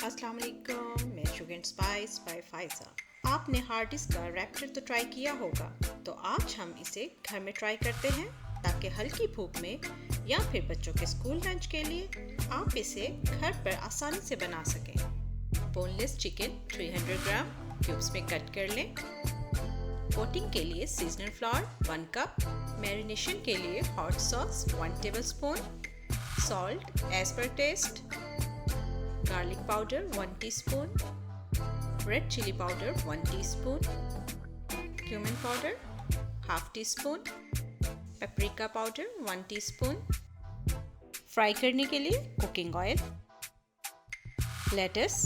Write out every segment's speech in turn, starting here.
अस्सलाम वालेकुम, मैं sugar and spice by Faiza. आपने हार्ड डिस्क का रैप्टर तो ट्राई किया होगा, तो आज हम इसे घर में ट्राई करते हैं ताकि हल्की भूख में या फिर बच्चों के स्कूल लंच के लिए आप इसे घर पर आसानी से बना सकें। बोनलेस चिकन 300 ग्राम क्यूब्स में कट कर लें। कोटिंग के लिए सीजनल फ्लावर 1 कप, मैरिनेशन के लिए hot sauce 1 tablespoon, salt as per taste, garlic powder 1 teaspoon, red chili powder 1 teaspoon, cumin powder ½ teaspoon, paprika powder 1 teaspoon, fry करने के लिए cooking oil, lettuce,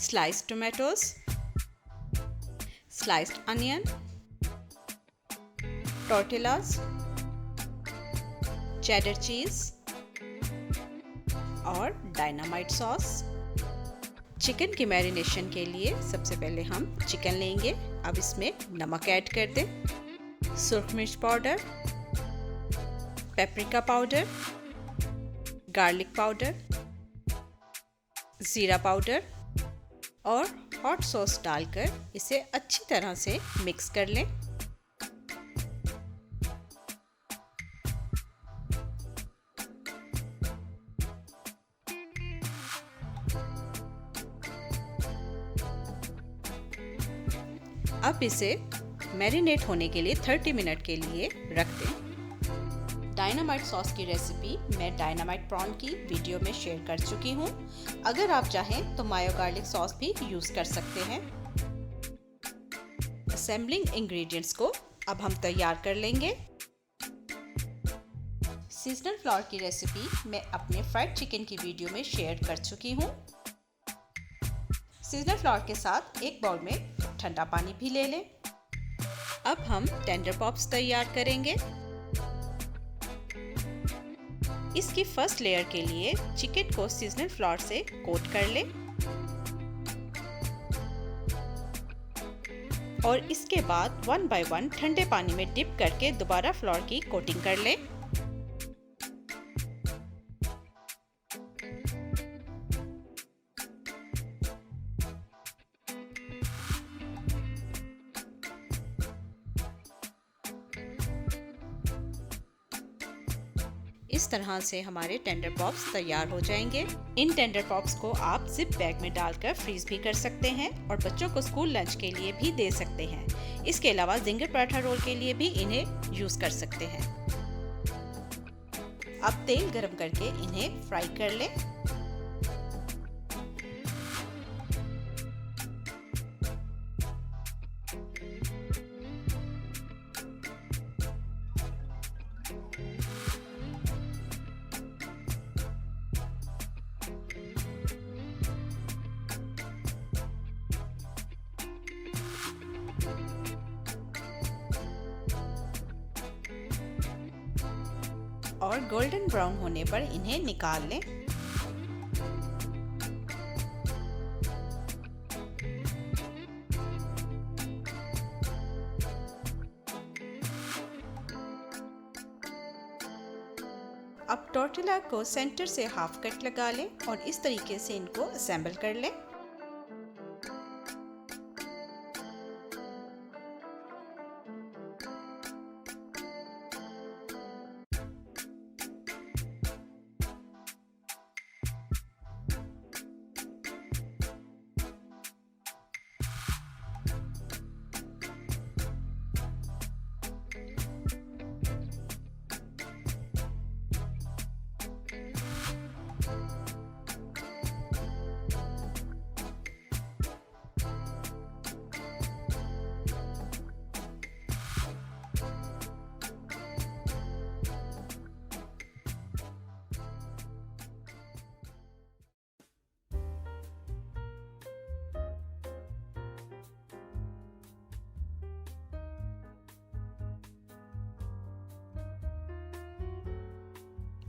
sliced tomatoes, sliced onion, tortillas, cheddar cheese और dynamite sauce. Chicken की marination के लिए सबसे पहले हम चिकन लेंगे। अब इसमें नमक ऐड कर दें, सुर्ख मिर्च powder, paprika powder, garlic powder, ज़ीरा पाउडर और हॉट सॉस डालकर इसे अच्छी तरह से मिक्स कर लें। अब इसे मैरिनेट होने के लिए 30 मिनट के लिए रख दें। डायनामाइट सॉस की रेसिपी मैं डायनामाइट प्रॉन की वीडियो में शेयर कर चुकी हूँ। अगर आप चाहें तो मायो गार्लिक सॉस भी यूज़ कर सकते हैं। असेंबलिंग इंग्रेडिएंट्स को अब हम तैयार कर लेंगे। सीजनल फ्लावर की रेसिपी मैं अपने फ्राइड चिकन की वीडियो में शेयर कर चुकी हूँ। सीजनल फ्लावर के साथ एक बाउल में ठंडा पानी भी ले लें। अब हम टेंडर पॉप्स तैयार करेंगे। इसकी फर्स्ट लेयर के लिए चिकन को सीजनल फ्लावर से कोट कर लें और इसके बाद 1 बाय 1 ठंडे पानी में डिप करके दोबारा फ्लावर की कोटिंग कर लें। इस तरह से हमारे टेंडर पॉप्स तैयार हो जाएंगे। इन टेंडर पॉप्स को आप जिप बैग में डालकर फ्रीज भी कर सकते हैं और बच्चों को स्कूल लंच के लिए भी दे सकते हैं। इसके अलावा जिंगर पराठा रोल के लिए भी इन्हें यूज कर सकते हैं। अब तेल गरम करके इन्हें फ्राई कर लें। और गोल्डन ब्राउन होने पर इन्हें निकाल लें। अब टोर्टिला को सेंटर से हाफ कट लगा लें और इस तरीके से इनको असेंबल कर लें।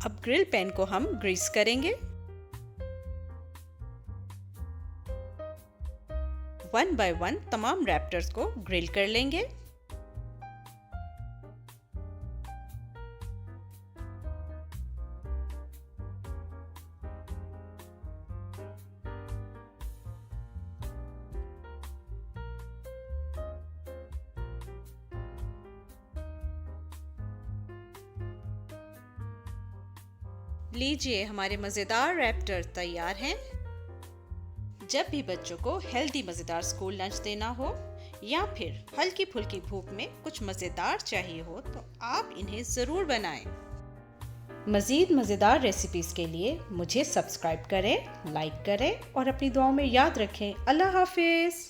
अब ग्रिल पैन को हम ग्रीस करेंगे। 1 बाय 1 तमाम रैप्टर्स को ग्रिल कर लेंगे। लीजिए, हमारे मज़ेदार रैप्टर तैयार हैं। जब भी बच्चों को हेल्दी मज़ेदार स्कूल लंच देना हो या फिर हल्की फुल्की भूख में कुछ मज़ेदार चाहिए हो तो आप इन्हें ज़रूर बनाएं। मज़ीद मज़ेदार रेसिपीज़ के लिए मुझे सब्सक्राइब करें, लाइक करें और अपनी दुआओं में याद रखें। अल्लाह हाफिज़।